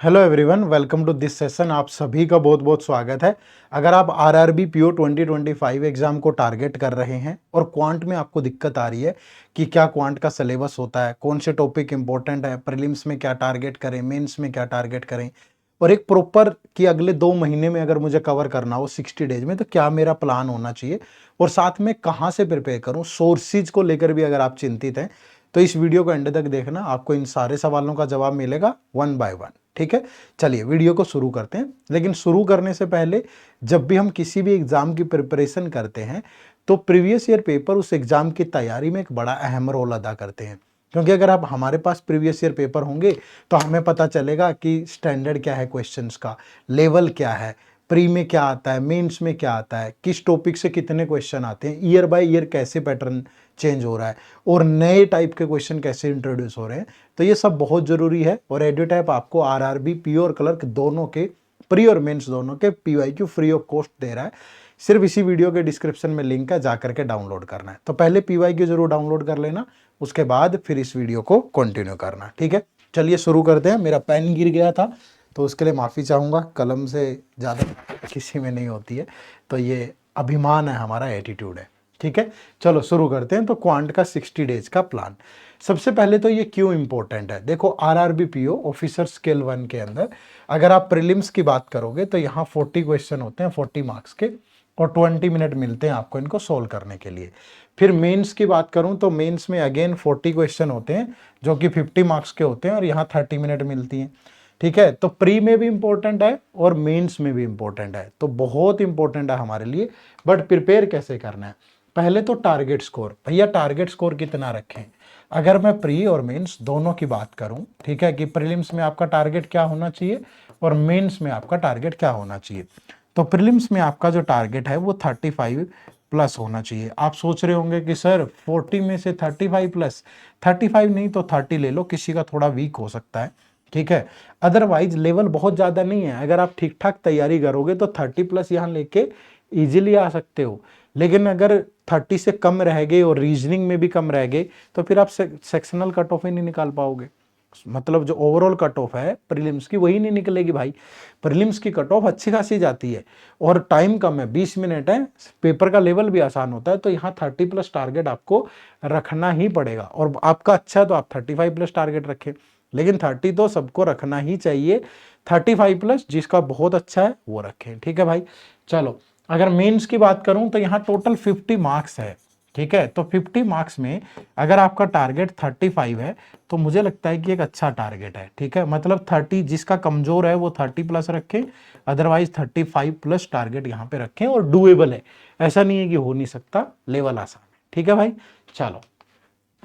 Hello everyone, welcome to this session. आप सभी का बहुत बहुत स्वागत है। अगर आप आरआरबी पीओ 2025 एग्जाम को टारगेट कर रहे हैं और क्वांट में आपको दिक्कत आ रही है कि क्या क्वांट का सिलेबस होता है, कौन से टॉपिक इंपॉर्टेंट है, प्रीलिम्स में क्या टारगेट करें, मेंस में क्या टारगेट करें, और एक प्रॉपर कि अगले 2 महीने में अगर मुझे कवर करना हो 60 डेज में तो क्या मेरा प्लान होना चाहिए और साथ में कहाँ से प्रिपेयर करूँ, सोर्सेज को लेकर भी अगर आप चिंतित हैं तो इस वीडियो को एंड तक देखना। आपको इन सारे सवालों का जवाब मिलेगा वन बाय वन। ठीक है, चलिए वीडियो को शुरू करते हैं। लेकिन शुरू करने से पहले जब भी हम किसी भी एग्जाम की प्रिपरेशन करते हैं तो प्रीवियस ईयर पेपर उस एग्जाम की तैयारी में एक बड़ा अहम रोल अदा करते हैं। क्योंकि अगर आप हमारे पास प्रीवियस ईयर पेपर होंगे तो हमें पता चलेगा कि स्टैंडर्ड क्या है क्वेश्चंस का, लेवल क्या है, प्री में क्या आता है, मेंस में क्या आता है, किस टॉपिक से कितने क्वेश्चन आते हैं, ईयर बाय ईयर कैसे पैटर्न चेंज हो रहा है और नए टाइप के क्वेश्चन कैसे इंट्रोड्यूस हो रहे हैं। तो ये सब बहुत जरूरी है और एडुटैप आपको आरआरबी पीओ और क्लर्क दोनों के, प्री और मेंस दोनों के पीवाईक्यू फ्री ऑफ कॉस्ट दे रहा है। सिर्फ इसी वीडियो के डिस्क्रिप्शन में लिंक है, जाकर के डाउनलोड करना है। तो पहले पीवाईक्यू जरूर डाउनलोड कर लेना, उसके बाद फिर इस वीडियो को कंटिन्यू करना। ठीक है, चलिए शुरू करते हैं। मेरा पेन गिर गया था तो उसके लिए माफ़ी चाहूँगा, कलम से ज़्यादा किसी में नहीं होती है, तो ये अभिमान है हमारा, एटीट्यूड है। ठीक है, चलो शुरू करते हैं। तो क्वांट का 60 डेज का प्लान, सबसे पहले तो ये क्यों इंपॉर्टेंट है। देखो, आरआरबी पीओ ऑफिसर स्केल 1 के अंदर अगर आप प्रीलिम्स की बात करोगे तो यहाँ 40 क्वेश्चन होते हैं 40 मार्क्स के और 20 मिनट मिलते हैं आपको इनको सोल्व करने के लिए। फिर मेंस की बात करूं तो मेंस में अगेन 40 क्वेश्चन होते हैं जो कि 50 मार्क्स के होते हैं और यहाँ 30 मिनट मिलती हैं। ठीक है, तो प्री में भी इंपॉर्टेंट है और मेंस में भी इंपॉर्टेंट है, तो बहुत इंपॉर्टेंट है हमारे लिए। बट प्रिपेयर कैसे करना है, पहले तो टारगेट स्कोर। भैया टारगेट स्कोर कितना रखें, अगर मैं प्री और मेंस दोनों की बात करूं, ठीक है, कि प्रीलिम्स में आपका टारगेट क्या होना चाहिए और मेंस में आपका टारगेट क्या होना चाहिए। तो प्रीलिम्स में आपका जो टारगेट है वो 35 प्लस होना चाहिए। आप सोच रहे होंगे कि सर 40 में से 35 प्लस, 35 नहीं तो 30 ले लो, किसी का थोड़ा वीक हो सकता है। ठीक है, अदरवाइज लेवल बहुत ज़्यादा नहीं है, अगर आप ठीक ठाक तैयारी करोगे तो 30 प्लस यहाँ लेके इजीली आ सकते हो। लेकिन अगर 30 से कम रह गए और रीजनिंग में भी कम रह गए तो फिर आप सेक्शनल कट ऑफ ही नहीं निकाल पाओगे। मतलब जो ओवरऑल कट ऑफ है प्रीलिम्स की वही नहीं निकलेगी भाई। प्रीलिम्स की कट ऑफ अच्छी खासी जाती है और टाइम कम है, 20 मिनट है, पेपर का लेवल भी आसान होता है, तो यहाँ 30 प्लस टारगेट आपको रखना ही पड़ेगा। और आपका अच्छा है तो आप 35 प्लस टारगेट रखें, लेकिन 30 तो सबको रखना ही चाहिए। 35 प्लस जिसका बहुत अच्छा है वो रखें। ठीक है भाई, चलो अगर मेंस की बात करूं तो यहाँ टोटल 50 मार्क्स है। ठीक है, तो 50 मार्क्स में अगर आपका टारगेट 35 है तो मुझे लगता है कि एक अच्छा टारगेट है। ठीक है, मतलब 30, जिसका कमजोर है वो 30 प्लस रखें, अदरवाइज 35 प्लस टारगेट यहाँ पे रखें और डूएबल है, ऐसा नहीं है कि हो नहीं सकता, लेवल आसान है। ठीक है भाई, चलो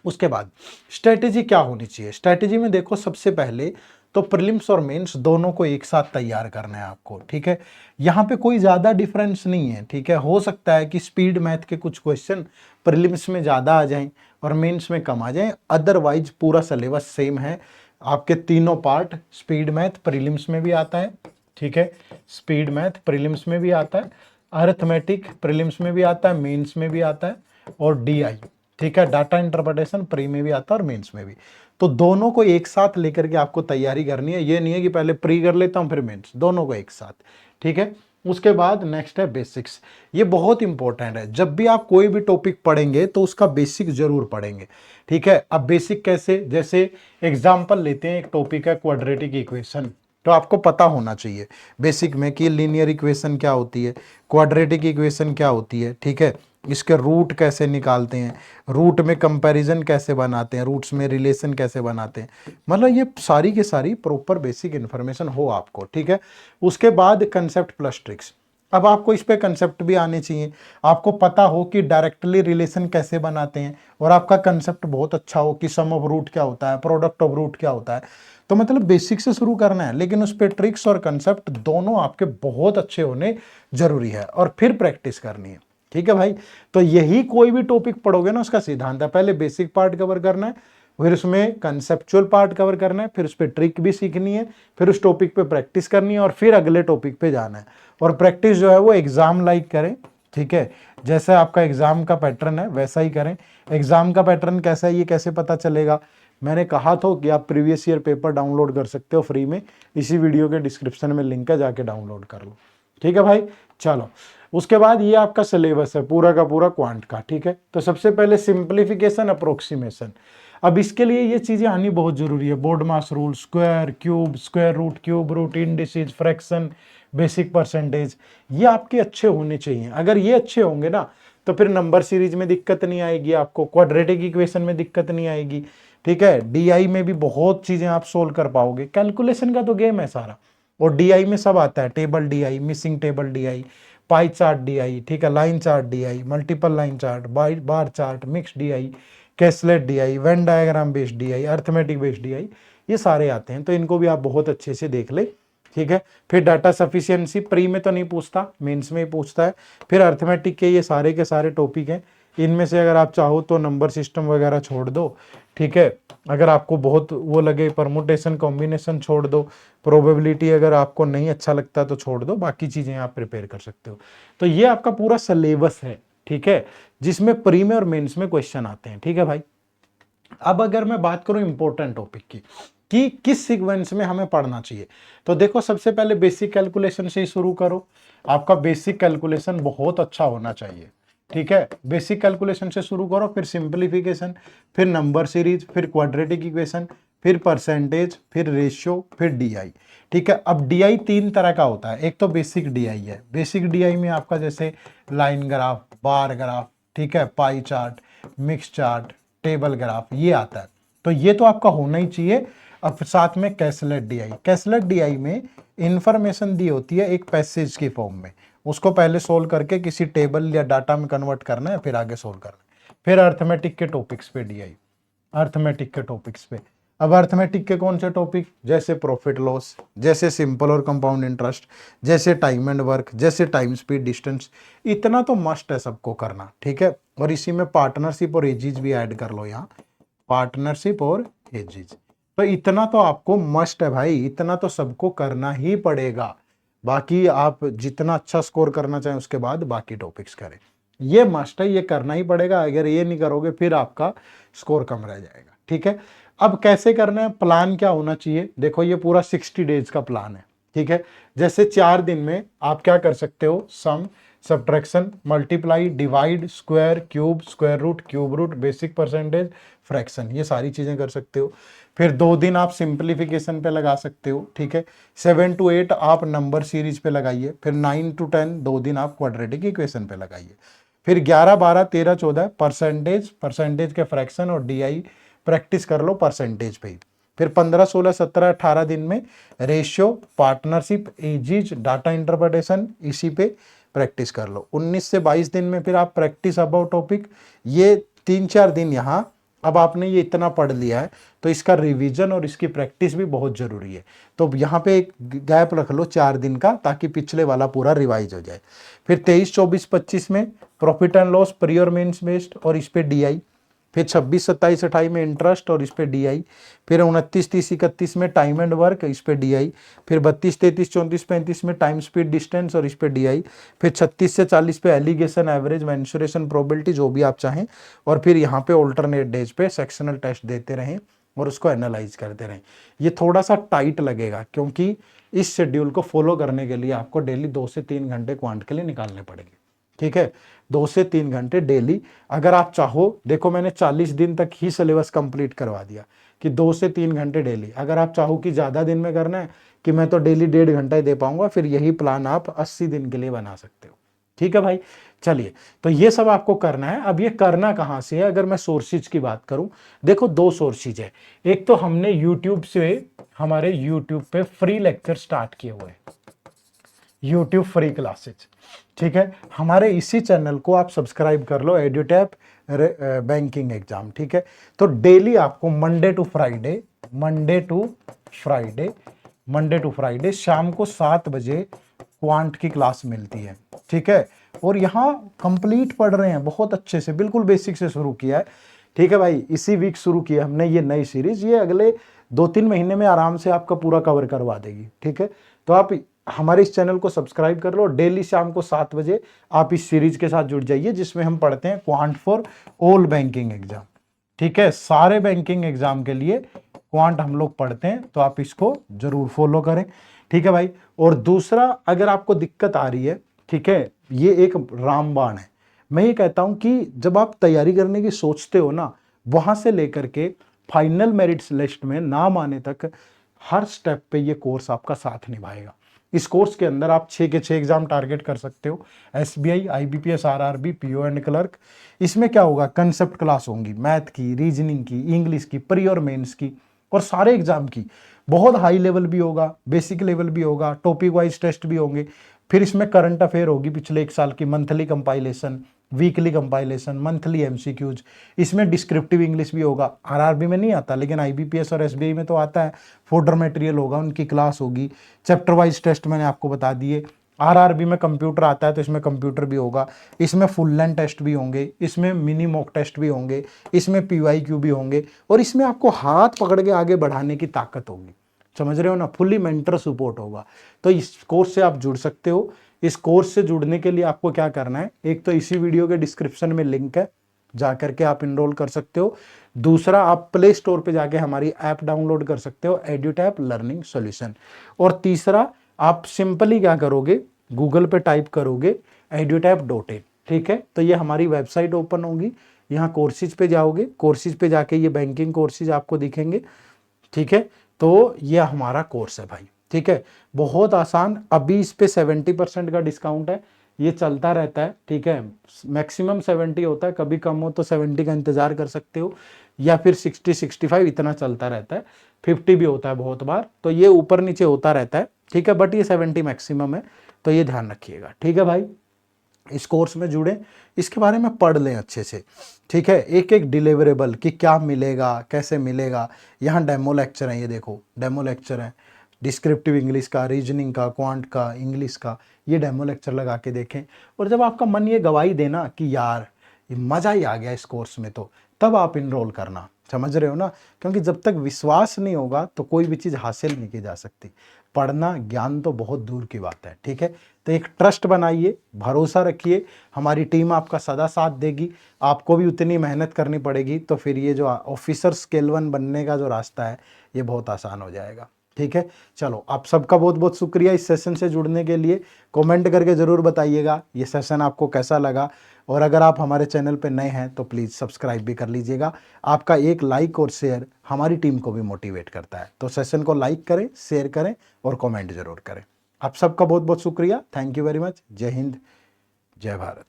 उसके बाद स्ट्रेटेजी क्या होनी चाहिए। स्ट्रेटेजी में देखो, सबसे पहले तो प्रीलिम्स और मेंस दोनों को एक साथ तैयार करना है आपको। ठीक है, यहाँ पे कोई ज़्यादा डिफरेंस नहीं है। ठीक है, हो सकता है कि स्पीड मैथ के कुछ क्वेश्चन प्रीलिम्स में ज़्यादा आ जाएं और मेंस में कम आ जाएं, अदरवाइज पूरा सिलेबस सेम है। आपके तीनों पार्ट, स्पीड मैथ प्रीलिम्स में भी आता है, ठीक है, स्पीड मैथ प्रीलिम्स में भी आता है, अरिथमेटिक प्रीलिम्स में भी आता है, मेंस में भी आता है, और डीआई, ठीक है, डाटा इंटरप्रिटेशन प्री में भी आता है और मेंस में भी। तो दोनों को एक साथ लेकर के आपको तैयारी करनी है, ये नहीं है कि पहले प्री कर लेता हूं फिर मेंस, दोनों को एक साथ। ठीक है, उसके बाद नेक्स्ट है बेसिक्स। ये बहुत इंपॉर्टेंट है, जब भी आप कोई भी टॉपिक पढ़ेंगे तो उसका बेसिक जरूर पढ़ेंगे। ठीक है, अब बेसिक कैसे, जैसे एग्जाम्पल लेते हैं, एक टॉपिक है क्वाड्रेटिक इक्वेशन, तो आपको पता होना चाहिए बेसिक में कि लीनियर इक्वेशन क्या होती है, क्वाड्रेटिक इक्वेशन क्या होती है। ठीक है, इसके रूट कैसे निकालते हैं, रूट में कंपैरिजन कैसे बनाते हैं, रूट्स में रिलेशन कैसे बनाते हैं, मतलब ये सारी की सारी प्रॉपर बेसिक इन्फॉर्मेशन हो आपको। ठीक है, उसके बाद कंसेप्ट प्लस ट्रिक्स। अब आपको इस पे कंसेप्ट भी आने चाहिए, आपको पता हो कि डायरेक्टली रिलेशन कैसे बनाते हैं और आपका कंसेप्ट बहुत अच्छा हो कि सम ऑफ रूट क्या होता है, प्रोडक्ट ऑफ रूट क्या होता है। तो मतलब बेसिक से शुरू करना है, लेकिन उस पर ट्रिक्स और कंसेप्ट दोनों आपके बहुत अच्छे होने जरूरी है और फिर प्रैक्टिस करनी है। ठीक है भाई, तो यही कोई भी टॉपिक पढ़ोगे ना उसका सिद्धांत है, पहले बेसिक पार्ट कवर करना है, फिर उसमें कंसेप्चुअल पार्ट कवर करना है, फिर उस पर ट्रिक भी सीखनी है, फिर उस टॉपिक पे प्रैक्टिस करनी है और फिर अगले टॉपिक पे जाना है। और प्रैक्टिस जो है वो एग्जाम लाइक करें। ठीक है, जैसा आपका एग्जाम का पैटर्न है वैसा ही करें। एग्जाम का पैटर्न कैसा है ये कैसे पता चलेगा, मैंने कहा था कि आप प्रीवियस ईयर पेपर डाउनलोड कर सकते हो फ्री में, इसी वीडियो के डिस्क्रिप्शन में लिंक है, जाके डाउनलोड कर लो। ठीक है भाई, चलो उसके बाद ये आपका सिलेबस है पूरा का पूरा क्वांट का। ठीक है, तो सबसे पहले सिंप्लीफिकेशन, अप्रोक्सीमेशन। अब इसके लिए ये चीजें आनी बहुत जरूरी है, BODMAS rule, square, cube, square root, cube root, indices, fraction, basic percentage, ये आपके अच्छे होने चाहिए। अगर ये अच्छे होंगे ना तो फिर नंबर सीरीज में दिक्कत नहीं आएगी आपको, क्वाड्रेटिक इक्वेशन में दिक्कत नहीं आएगी। ठीक है, डीआई में भी बहुत चीजें आप सोल्व कर पाओगे, कैलकुलेशन का तो गेम है सारा। और डीआई में सब आता है, table DI, missing table DI, pie chart DI, ठीक है, line chart DI, multiple line chart, bar chart, mix DI, caselet DI, Venn diagram based DI, arithmetic based DI, ये सारे आते हैं। तो इनको भी आप बहुत अच्छे से देख ले। ठीक है, फिर डाटा सफिशिएंसी प्री में तो नहीं पूछता, मेंस में ही पूछता है। फिर अर्थमेटिक के ये सारे के सारे टॉपिक हैं, इनमें से अगर आप चाहो तो नंबर सिस्टम वगैरह छोड़ दो। ठीक है, अगर आपको बहुत वो लगे परमुटेशन कॉम्बिनेशन छोड़ दो, प्रोबेबिलिटी अगर आपको नहीं अच्छा लगता तो छोड़ दो, बाकी चीजें आप प्रिपेयर कर सकते हो। तो ये आपका पूरा सिलेबस है। ठीक है, जिसमें प्री में और मेंस में क्वेश्चन आते हैं। ठीक है भाई, अब अगर मैं बात करूं इंपॉर्टेंट टॉपिक की कि किस सीक्वेंस में हमें पढ़ना चाहिए, तो देखो सबसे पहले बेसिक कैलकुलेशन से ही शुरू करो। आपका बेसिक कैलकुलेशन बहुत अच्छा होना चाहिए। ठीक है, बेसिक कैलकुलेशन से शुरू करो, फिर सिंपलीफिकेशन, फिर नंबर सीरीज, फिर क्वाड्रेटिक इक्वेशन, फिर परसेंटेज, फिर रेशियो, फिर डीआई। ठीक है, अब डीआई तीन तरह का होता है। एक तो बेसिक डीआई है, बेसिक डीआई में आपका जैसे लाइन ग्राफ, बार ग्राफ, ठीक है, pie chart, mix chart, table graph, ये आता है। तो ये तो आपका होना ही चाहिए। अब साथ में कैसलेट डीआई, कैसलेट डीआई में इंफॉर्मेशन दी होती है एक पैसेज की फॉर्म में, उसको पहले सोल्व करके किसी टेबल या डाटा में कन्वर्ट करना है, फिर आगे सोल्व करना है। फिर अर्थमेटिक के टॉपिक्स पे डीआई, अर्थमेटिक के टॉपिक्स पे। अब अर्थमेटिक के कौन से टॉपिक, जैसे प्रॉफिट लॉस, जैसे सिंपल और कंपाउंड इंटरेस्ट, जैसे टाइम एंड वर्क, जैसे टाइम स्पीड डिस्टेंस, इतना तो मस्ट है सबको करना। ठीक है, और इसी में पार्टनरशिप और एजीज भी ऐड कर लो यहाँ, पार्टनरशिप और एजीज। तो इतना तो आपको मस्ट है भाई, इतना तो सबको करना ही पड़ेगा। बाकी आप जितना अच्छा स्कोर करना चाहें उसके बाद बाकी टॉपिक्स करें, ये मस्ट है, ये करना ही पड़ेगा। अगर ये नहीं करोगे फिर आपका स्कोर कम रह जाएगा। ठीक है, अब कैसे करना है, प्लान क्या होना चाहिए, देखो ये पूरा 60 डेज का प्लान है। ठीक है, जैसे 4 दिन में आप क्या कर सकते हो, sum, subtraction, multiply, divide, square, cube, square root, cube root, basic percentage, fraction, ये सारी चीजें कर सकते हो। फिर 2 दिन आप सिंप्लीफिकेशन पे लगा सकते हो। ठीक है, 7 to 8 आप नंबर सीरीज पे लगाइए। फिर 9 to 10 2 दिन आप क्वाड्रेटिक इक्वेशन पे लगाइए। फिर 11, 12, 13, 14 परसेंटेज, परसेंटेज के फ्रैक्शन और डीआई प्रैक्टिस कर लो परसेंटेज पे ही। फिर 15, 16, 17, 18 दिन में ratio, partnership, aegis, data interpretation, इसी पे प्रैक्टिस कर लो। 19 से 22 दिन में फिर आप प्रैक्टिस अबाउट टॉपिक, ये 3-4 दिन यहाँ। अब आपने ये इतना पढ़ लिया है तो इसका रिवीजन और इसकी प्रैक्टिस भी बहुत जरूरी है। तो यहाँ पे एक गैप रख लो 4 दिन का, ताकि पिछले वाला पूरा रिवाइज हो जाए। फिर 23, 24, 25 में प्रॉफिट एंड लॉस, प्री और मेंस बेस्ड, और इस पे डीआई। फिर 26, 27, 28 में इंटरेस्ट और इस पे डीआई। फिर 29, 30, 31 में टाइम एंड वर्क, इस पे डीआई। फिर 32, 33, 34, 35 में टाइम स्पीड डिस्टेंस और इस पे डीआई। फिर 36 से 40 पे एलिगेशन, एवरेज, मेंसुरेशन, प्रोबेबिलिटी, जो भी आप चाहें। और फिर यहाँ पे ऑल्टरनेट डेज पे सेक्शनल टेस्ट देते रहें और उसको एनालाइज करते रहें। ये थोड़ा सा टाइट लगेगा क्योंकि इस शेड्यूल को फॉलो करने के लिए आपको डेली 2 से 3 घंटे क्वांट के लिए निकालने पड़ेंगे। ठीक है, 2 से 3 घंटे डेली। अगर आप चाहो, देखो मैंने 40 दिन तक ही सिलेबस कंप्लीट करवा दिया कि 2 से 3 घंटे डेली। अगर आप चाहो कि ज़्यादा दिन में करना है कि मैं तो डेली 1.5 घंटा ही दे पाऊंगा, फिर यही प्लान आप 80 दिन के लिए बना सकते हो। ठीक है भाई, चलिए, तो ये सब आपको करना है। अब ये करना कहाँ से है, अगर मैं सोर्सेज की बात करूं, देखो 2 सोर्सेज है। एक तो हमने यूट्यूब से, हमारे यूट्यूब पे फ्री लेक्चर स्टार्ट किए हुए हैं, यूट्यूब फ्री क्लासेज। ठीक है, हमारे इसी चैनल को आप सब्सक्राइब कर लो, एड्यूटैप बैंकिंग एग्जाम। ठीक है, तो डेली आपको मंडे टू फ्राइडे शाम को 7 बजे क्वांट की क्लास मिलती है। ठीक है, और यहाँ कंप्लीट पढ़ रहे हैं बहुत अच्छे से, बिल्कुल बेसिक से शुरू किया है। ठीक है भाई, इसी वीक शुरू किया हमने ये नई सीरीज, ये अगले 2-3 महीने में आराम से आपका पूरा कवर करवा देगी। ठीक है, तो आप हमारे इस चैनल को सब्सक्राइब कर लो, डेली शाम को 7 बजे आप इस सीरीज के साथ जुड़ जाइए, जिसमें हम पढ़ते हैं quant for all banking exam. ठीक है, सारे बैंकिंग एग्जाम के लिए क्वांट हम लोग पढ़ते हैं, तो आप इसको जरूर फॉलो करें। ठीक है भाई। और दूसरा, अगर आपको दिक्कत आ रही है, ठीक है, ये एक रामबाण है। मैं ये कहता हूं कि जब आप तैयारी करने की सोचते हो ना, वहां से लेकर के फाइनल मेरिट्स लिस्ट में नाम आने तक हर स्टेप पे ये कोर्स आपका साथ निभाएगा। इस कोर्स के अंदर आप 6 के 6 एग्जाम टारगेट कर सकते हो, SBI, IBPS, RRB, PO and clerk. इसमें क्या होगा, कंसेप्ट क्लास होंगी, मैथ की, रीजनिंग की, इंग्लिश की, प्री और मेंस की, और सारे एग्जाम की। बहुत हाई लेवल भी होगा, बेसिक लेवल भी होगा, टॉपिक वाइज टेस्ट भी होंगे। फिर इसमें करंट अफेयर होगी पिछले 1 साल की, monthly compilation, weekly compilation, monthly MCQs. इसमें डिस्क्रिप्टिव इंग्लिश भी होगा, आरआरबी में नहीं आता लेकिन आईबीपीएस और एसबीआई में तो आता है। फोल्डर मटेरियल होगा, उनकी क्लास होगी, चैप्टर वाइज टेस्ट मैंने आपको बता दिए। आरआरबी में कंप्यूटर आता है तो इसमें कंप्यूटर भी होगा, इसमें फुल लेंथ टेस्ट भी होंगे, इसमें मिनी मॉक टेस्ट भी होंगे, इसमें पीवाईक्यू भी होंगे, और इसमें आपको हाथ पकड़ के आगे बढ़ाने की ताकत होगी। समझ रहे हो ना, फुल्ली मेंटर सपोर्ट होगा। तो इस कोर्स से आप जुड़ सकते हो। इस कोर्स से जुड़ने के लिए आपको क्या करना है, एक तो इसी वीडियो के डिस्क्रिप्शन में लिंक है, जाकर के आप इनरोल कर सकते हो। दूसरा, आप प्ले स्टोर पे जाके हमारी ऐप डाउनलोड कर सकते हो, एड्यूटैप लर्निंग सॉल्यूशन। और तीसरा, आप सिंपली क्या करोगे, गूगल पे टाइप करोगे edutap.in, ठीक है, तो ये हमारी वेबसाइट ओपन होगी। यहाँ कोर्सेज पे जाओगे, कोर्सेज पे जाके ये बैंकिंग कोर्सेज आपको दिखेंगे। ठीक है, तो ये हमारा कोर्स है भाई। ठीक है, बहुत आसान। अभी इस पे 70% का डिस्काउंट है, ये चलता रहता है। ठीक है, मैक्सिमम 70 होता है, कभी कम हो तो 70 का इंतजार कर सकते हो, या फिर 60-65 इतना चलता रहता है। 50 भी होता है बहुत बार, तो ये ऊपर नीचे होता रहता है। ठीक है, बट ये 70 मैक्सिमम है, तो ये ध्यान रखिएगा। ठीक है भाई, इस कोर्स में जुड़े, इसके बारे में पढ़ लें अच्छे से। ठीक है, एक एक डिलीवरेबल कि क्या मिलेगा, कैसे मिलेगा। यहाँ डेमो लेक्चर है, ये देखो डेमो लेक्चर है, डिस्क्रिप्टिव इंग्लिश का, रीजनिंग का, क्वांट का, इंग्लिश का, ये डेमो लेक्चर लगा के देखें। और जब आपका मन ये गवाही देना कि यार ये मज़ा ही आ गया इस कोर्स में, तो तब आप इनरोल करना। समझ रहे हो ना, क्योंकि जब तक विश्वास नहीं होगा तो कोई भी चीज़ हासिल नहीं की जा सकती। पढ़ना, ज्ञान तो बहुत दूर की बात है। ठीक है, तो एक ट्रस्ट बनाइए, भरोसा रखिए, हमारी टीम आपका सदा साथ देगी। आपको भी उतनी मेहनत करनी पड़ेगी, तो फिर ये जो ऑफिसर स्केल 1 बनने का जो रास्ता है, ये बहुत आसान हो जाएगा। ठीक है, चलो, आप सबका बहुत बहुत शुक्रिया इस सेशन से जुड़ने के लिए। कमेंट करके ज़रूर बताइएगा ये सेशन आपको कैसा लगा, और अगर आप हमारे चैनल पर नए हैं तो प्लीज़ सब्सक्राइब भी कर लीजिएगा। आपका एक लाइक और शेयर हमारी टीम को भी मोटिवेट करता है। तो सेशन को लाइक करें, शेयर करें और कमेंट जरूर करें। आप सबका बहुत बहुत शुक्रिया। Thank you very much. जय हिंद, जय भारत।